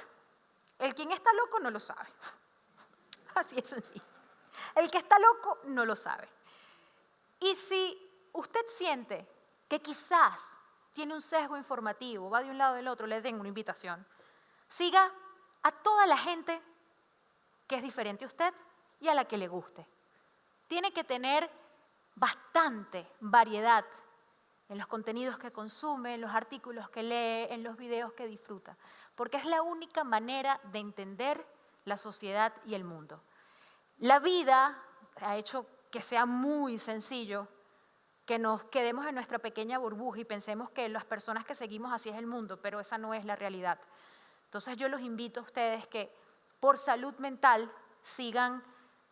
El quien está loco no lo sabe. Así es sencillo. El que está loco no lo sabe. Y si usted siente que quizás tiene un sesgo informativo, va de un lado del otro, le den una invitación. Siga a toda la gente que es diferente a usted y a la que le guste. Tiene que tener bastante variedad en los contenidos que consume, en los artículos que lee, en los videos que disfruta, porque es la única manera de entender la sociedad y el mundo. La vida ha hecho que sea muy sencillo que nos quedemos en nuestra pequeña burbuja y pensemos que las personas que seguimos así es el mundo, pero esa no es la realidad. Entonces yo los invito a ustedes que por salud mental sigan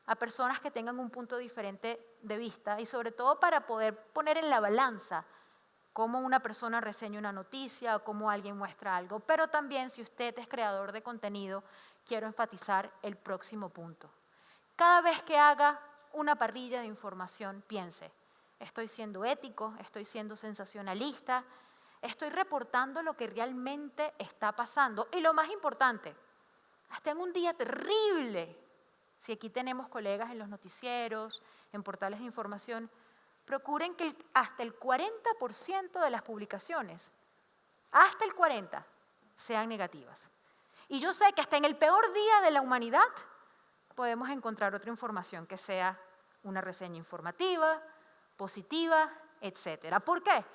a personas que tengan un punto diferente de vista y sobre todo para poder poner en la balanza cómo una persona reseña una noticia o cómo alguien muestra algo. Pero también, si usted es creador de contenido, quiero enfatizar el próximo punto. Cada vez que haga una parrilla de información, piense, ¿estoy siendo ético? ¿Estoy siendo sensacionalista? ¿Estoy reportando lo que realmente está pasando? Y lo más importante, hasta en un día terrible, si aquí tenemos colegas en los noticieros, en portales de información, procuren que hasta el 40% de las publicaciones, hasta el 40%, sean negativas. Y yo sé que hasta en el peor día de la humanidad podemos encontrar otra información que sea una reseña informativa, positiva, etc. ¿Por qué?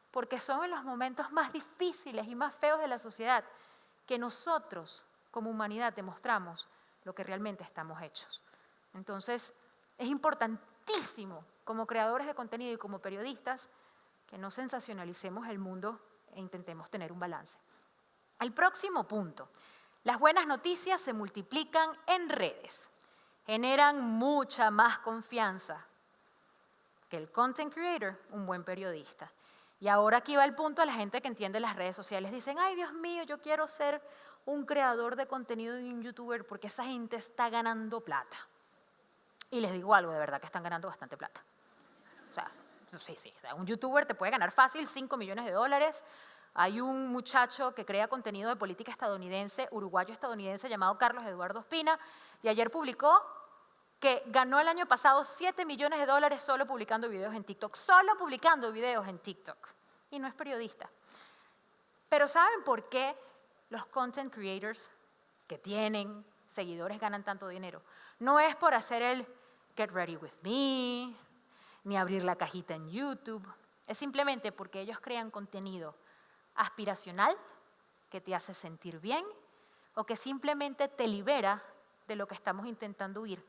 Porque son en los momentos más difíciles y más feos de la sociedad que nosotros, como humanidad, demostramos lo que realmente estamos hechos. Entonces, es importantísimo, como creadores de contenido y como periodistas, que no sensacionalicemos el mundo e intentemos tener un balance. El próximo punto. Las buenas noticias se multiplican en redes. Generan mucha más confianza que el content creator, un buen periodista. Y ahora aquí va el punto a la gente que entiende las redes sociales. Dicen, ay, Dios mío, yo quiero ser un creador de contenido y un youtuber porque esa gente está ganando plata. Y les digo algo, de verdad que están ganando bastante plata. O sea, sí, o sea, un youtuber te puede ganar fácil $5 millones. Hay un muchacho que crea contenido de política estadounidense, uruguayo-estadounidense, llamado Carlos Eduardo Ospina, y ayer publicó que ganó el año pasado $7 millones solo publicando videos en TikTok. Solo publicando videos en TikTok. Y no es periodista. Pero ¿saben por qué los content creators que tienen seguidores ganan tanto dinero? No es por hacer el Get Ready With Me, ni abrir la cajita en YouTube. Es simplemente porque ellos crean contenido aspiracional, que te hace sentir bien, o que simplemente te libera de lo que estamos intentando huir,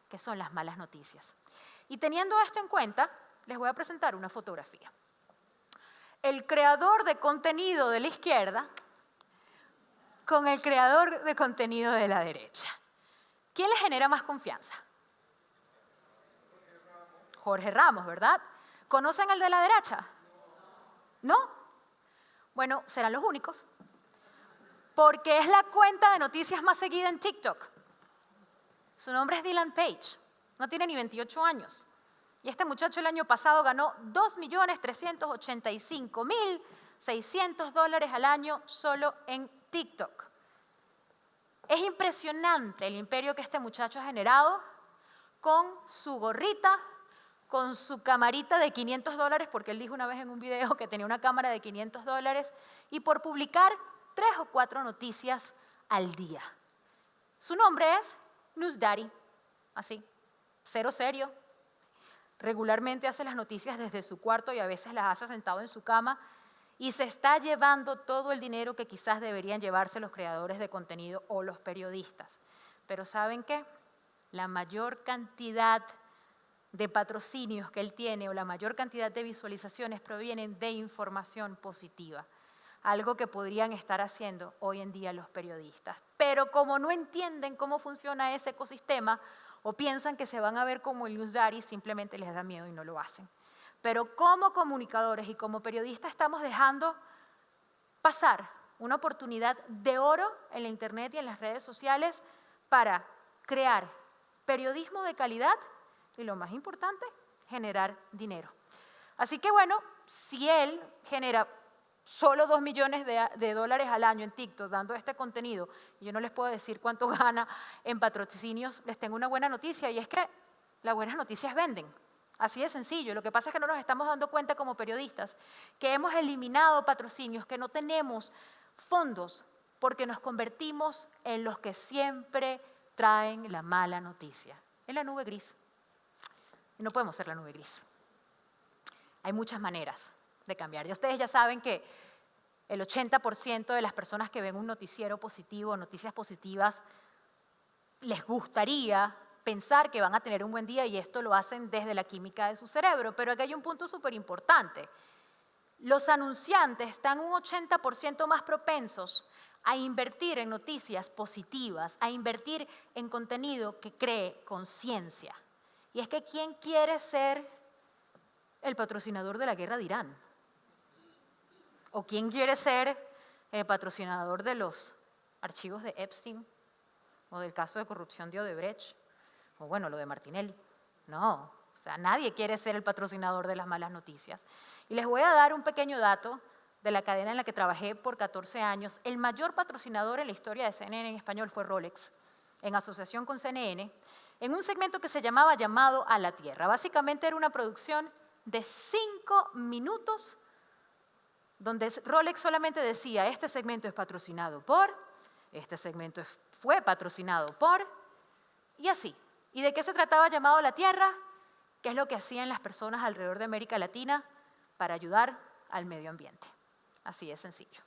que son las malas noticias. Y teniendo esto en cuenta, les voy a presentar una fotografía. El creador de contenido de la izquierda con el creador de contenido de la derecha. ¿Quién le genera más confianza? Jorge Ramos, ¿verdad? ¿Conocen el de la derecha? ¿No? Bueno, serán los únicos. Porque es la cuenta de noticias más seguida en TikTok. Su nombre es Dylan Page. No tiene ni 28 años. Y este muchacho el año pasado ganó $2.385.600 al año solo en TikTok. Es impresionante el imperio que este muchacho ha generado con su gorrita, con su camarita de $500, porque él dijo una vez en un video que tenía una cámara de $500, y por publicar 3 o 4 noticias al día. Su nombre es News Daddy, así, cero serio. Regularmente hace las noticias desde su cuarto y a veces las hace sentado en su cama y se está llevando todo el dinero que quizás deberían llevarse los creadores de contenido o los periodistas. Pero ¿saben qué? La mayor cantidad de patrocinios que él tiene o la mayor cantidad de visualizaciones provienen de información positiva, algo que podrían estar haciendo hoy en día los periodistas. Pero como no entienden cómo funciona ese ecosistema o piensan que se van a ver como el News Daddy, simplemente les da miedo y no lo hacen. Pero como comunicadores y como periodistas estamos dejando pasar una oportunidad de oro en la internet y en las redes sociales para crear periodismo de calidad y, lo más importante, generar dinero. Así que bueno, si él genera solo $2 millones al año en TikTok dando este contenido, y yo no les puedo decir cuánto gana en patrocinios, les tengo una buena noticia, y es que las buenas noticias venden. Así de sencillo. Lo que pasa es que no nos estamos dando cuenta como periodistas que hemos eliminado patrocinios, que no tenemos fondos, porque nos convertimos en los que siempre traen la mala noticia, en la nube gris. Y no podemos ser la nube gris. Hay muchas maneras de cambiar. Y ustedes ya saben que el 80% de las personas que ven un noticiero positivo, noticias positivas, les gustaría pensar que van a tener un buen día y esto lo hacen desde la química de su cerebro. Pero aquí hay un punto súper importante. Los anunciantes están un 80% más propensos a invertir en noticias positivas, a invertir en contenido que cree conciencia. Y es que ¿quién quiere ser el patrocinador de la guerra de Irán? ¿O quién quiere ser el patrocinador de los archivos de Epstein? ¿O del caso de corrupción de Odebrecht? O bueno, lo de Martinelli. No, o sea, nadie quiere ser el patrocinador de las malas noticias. Y les voy a dar un pequeño dato de la cadena en la que trabajé por 14 años. El mayor patrocinador en la historia de CNN en español fue Rolex, en asociación con CNN, en un segmento que se llamaba Llamado a la Tierra. Básicamente era una producción de 5 minutos donde Rolex solamente decía, este segmento es patrocinado por, este segmento fue patrocinado por, y así. ¿Y de qué se trataba Llamado a la Tierra? ¿Qué es lo que hacían las personas alrededor de América Latina para ayudar al medio ambiente? Así de sencillo.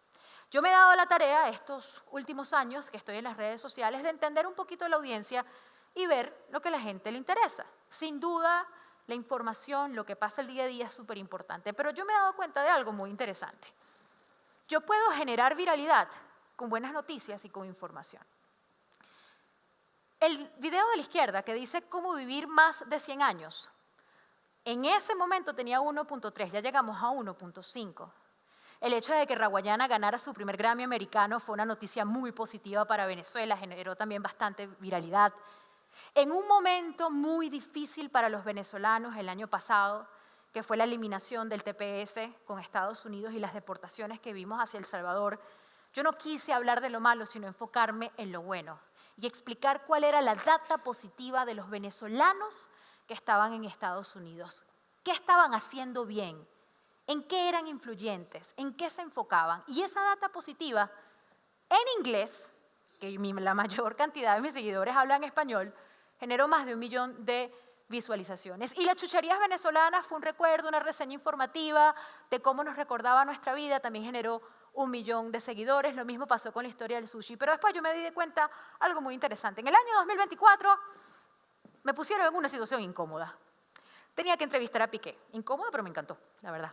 Yo me he dado la tarea estos últimos años que estoy en las redes sociales de entender un poquito la audiencia y ver lo que a la gente le interesa. Sin duda, la información, lo que pasa el día a día es súper importante, pero yo me he dado cuenta de algo muy interesante. Yo puedo generar viralidad con buenas noticias y con información. El video de la izquierda que dice cómo vivir más de 100 años, en ese momento tenía 1.3, ya llegamos a 1.5. El hecho de que Rawayana ganara su primer Grammy americano fue una noticia muy positiva para Venezuela, generó también bastante viralidad. En un momento muy difícil para los venezolanos el año pasado, que fue la eliminación del TPS con Estados Unidos y las deportaciones que vimos hacia El Salvador, yo no quise hablar de lo malo, sino enfocarme en lo bueno y explicar cuál era la data positiva de los venezolanos que estaban en Estados Unidos. ¿Qué estaban haciendo bien? ¿En qué eran influyentes? ¿En qué se enfocaban? Y esa data positiva, en inglés, que la mayor cantidad de mis seguidores hablan español, generó más de 1 millón de visualizaciones. Y las chucherías venezolanas fue un recuerdo, una reseña informativa de cómo nos recordaba nuestra vida, también generó 1 millón de seguidores. Lo mismo pasó con la historia del sushi. Pero después yo me di cuenta algo muy interesante. En el año 2024 me pusieron en una situación incómoda. Tenía que entrevistar a Piqué. Incómoda, pero me encantó, la verdad.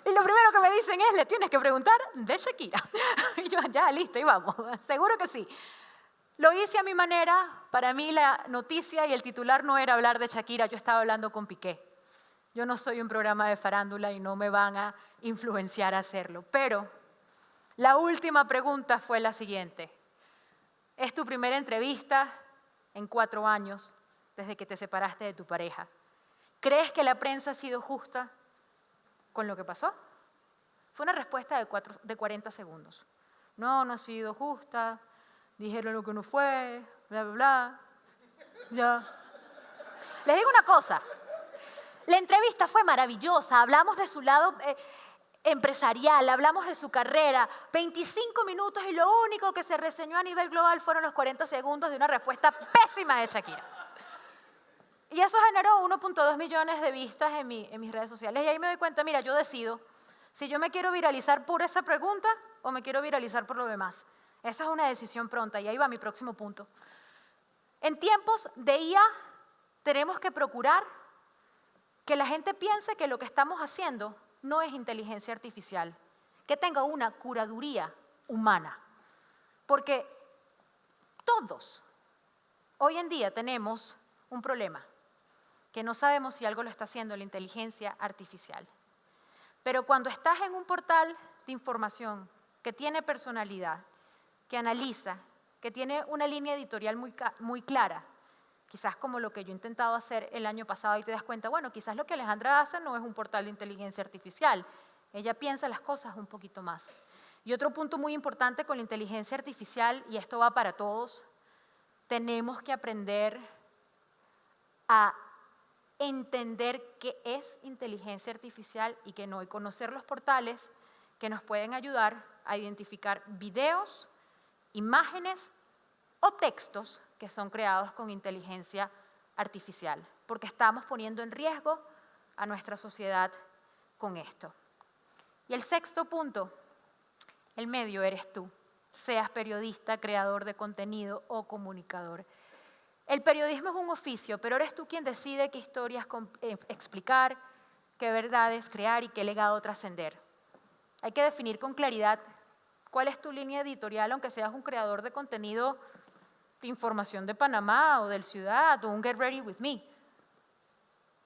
Y lo primero que me dicen es, le tienes que preguntar de Shakira. Y yo, ya, listo, y vamos. Seguro que sí. Lo hice a mi manera. Para mí la noticia y el titular no era hablar de Shakira, yo estaba hablando con Piqué. Yo no soy un programa de farándula y no me van a influenciar a hacerlo. Pero la última pregunta fue la siguiente. ¿Es tu primera entrevista en 4 años desde que te separaste de tu pareja? ¿Crees que la prensa ha sido justa con lo que pasó? Fue una respuesta de 40 segundos. No, no ha sido justa, dijeron lo que no fue, bla, bla, bla. Ya. Les digo una cosa, la entrevista fue maravillosa, hablamos de su lado empresarial, hablamos de su carrera, 25 minutos y lo único que se reseñó a nivel global fueron los 40 segundos de una respuesta pésima de Shakira. Y eso generó 1.2 millones de vistas en mis redes sociales. Y ahí me doy cuenta, mira, yo decido si yo me quiero viralizar por esa pregunta o me quiero viralizar por lo demás. Esa es una decisión pronta y ahí va mi próximo punto. En tiempos de IA tenemos que procurar que la gente piense que lo que estamos haciendo no es inteligencia artificial, que tenga una curaduría humana. Porque todos hoy en día tenemos un problema, que no sabemos si algo lo está haciendo la inteligencia artificial. Pero cuando estás en un portal de información que tiene personalidad, que analiza, que tiene una línea editorial muy clara, quizás como lo que yo he intentado hacer el año pasado y te das cuenta, bueno, quizás lo que Alejandra hace no es un portal de inteligencia artificial, ella piensa las cosas un poquito más. Y otro punto muy importante con la inteligencia artificial, y esto va para todos, tenemos que aprender a entender qué es inteligencia artificial y qué no, y conocer los portales que nos pueden ayudar a identificar videos, imágenes o textos que son creados con inteligencia artificial, porque estamos poniendo en riesgo a nuestra sociedad con esto. Y el sexto punto, el medio eres tú, seas periodista, creador de contenido o comunicador. El periodismo es un oficio, pero eres tú quien decide qué historias explicar, qué verdades crear y qué legado trascender. Hay que definir con claridad cuál es tu línea editorial, aunque seas un creador de contenido de información de Panamá o del Ciudad o un Get Ready With Me.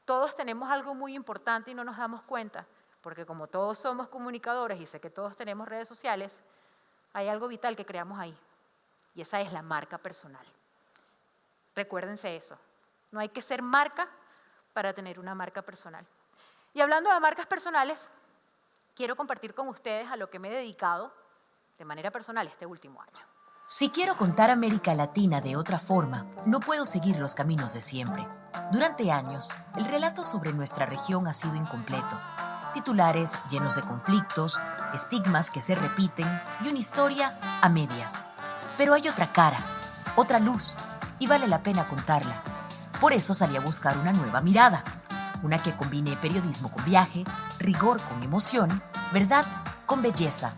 Todos tenemos algo muy importante y no nos damos cuenta. Porque como todos somos comunicadores y sé que todos tenemos redes sociales, hay algo vital que creamos ahí. Y esa es la marca personal. Recuérdense eso. No hay que ser marca para tener una marca personal. Y hablando de marcas personales, quiero compartir con ustedes a lo que me he dedicado de manera personal este último año. Si quiero contar América Latina de otra forma, no puedo seguir los caminos de siempre. Durante años, el relato sobre nuestra región ha sido incompleto. Titulares llenos de conflictos, estigmas que se repiten y una historia a medias. Pero hay otra cara, otra luz, y vale la pena contarla. Por eso salí a buscar una nueva mirada, una que combine periodismo con viaje, rigor con emoción, verdad con belleza.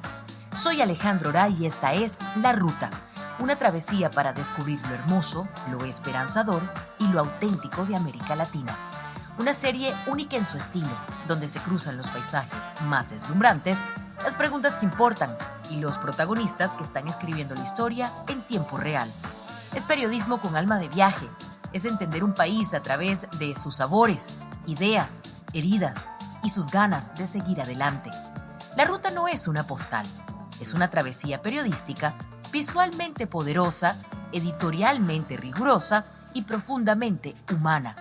Soy Alejandro Oray y esta es La Ruta, una travesía para descubrir lo hermoso, lo esperanzador y lo auténtico de América Latina. Una serie única en su estilo, donde se cruzan los paisajes más deslumbrantes, las preguntas que importan y los protagonistas que están escribiendo la historia en tiempo real. Es periodismo con alma de viaje, es entender un país a través de sus sabores, ideas, heridas y sus ganas de seguir adelante. La ruta no es una postal, es una travesía periodística visualmente poderosa, editorialmente rigurosa y profundamente humana.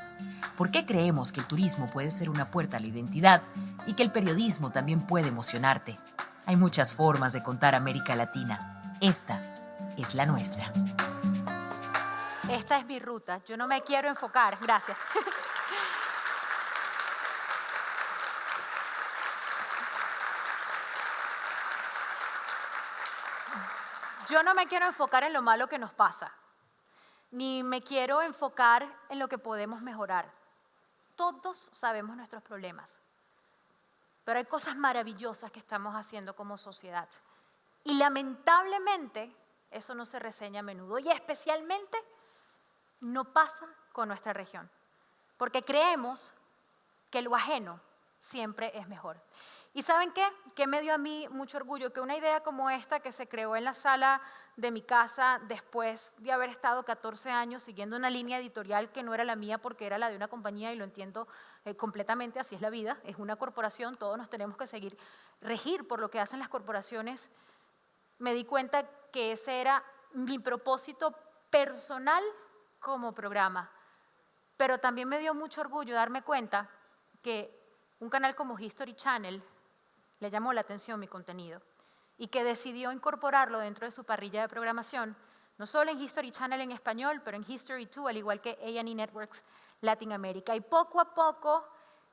¿Por qué creemos que el turismo puede ser una puerta a la identidad y que el periodismo también puede emocionarte? Hay muchas formas de contar América Latina. Esta es la nuestra. Esta es mi ruta. Yo no me quiero enfocar. Gracias. Yo no me quiero enfocar en lo malo que nos pasa, ni me quiero enfocar en lo que podemos mejorar. Todos sabemos nuestros problemas, pero hay cosas maravillosas que estamos haciendo como sociedad. Y lamentablemente eso no se reseña a menudo, y especialmente no pasa con nuestra región, porque creemos que lo ajeno siempre es mejor. ¿Y saben qué? Que me dio a mí mucho orgullo que una idea como esta, que se creó en la sala de mi casa después de haber estado 14 años siguiendo una línea editorial que no era la mía porque era la de una compañía, y lo entiendo completamente, así es la vida, es una corporación, todos nos tenemos que seguir, regir por lo que hacen las corporaciones. Me di cuenta que ese era mi propósito personal como programa, pero también me dio mucho orgullo darme cuenta que un canal como History Channel le llamó la atención mi contenido y que decidió incorporarlo dentro de su parrilla de programación, no solo en History Channel en español, pero en History 2, al igual que A&E Networks Latinoamérica. Y poco a poco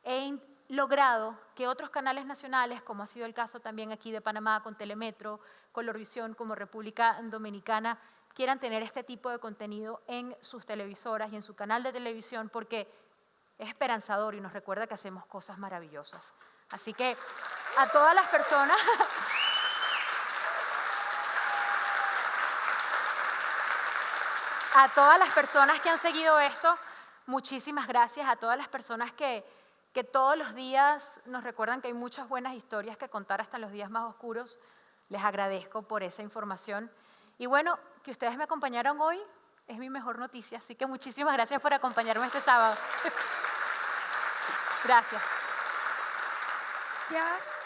he logrado que otros canales nacionales, como ha sido el caso también aquí de Panamá con Telemetro, Colorvisión como República Dominicana, quieran tener este tipo de contenido en sus televisoras y en su canal de televisión, porque es esperanzador y nos recuerda que hacemos cosas maravillosas. Así que a todas las personas, que han seguido esto, muchísimas gracias. A todas las personas que todos los días nos recuerdan que hay muchas buenas historias que contar hasta en los días más oscuros, les agradezco por esa información. Y bueno, que ustedes me acompañaron hoy es mi mejor noticia, así que muchísimas gracias por acompañarme este sábado. Gracias. Gracias.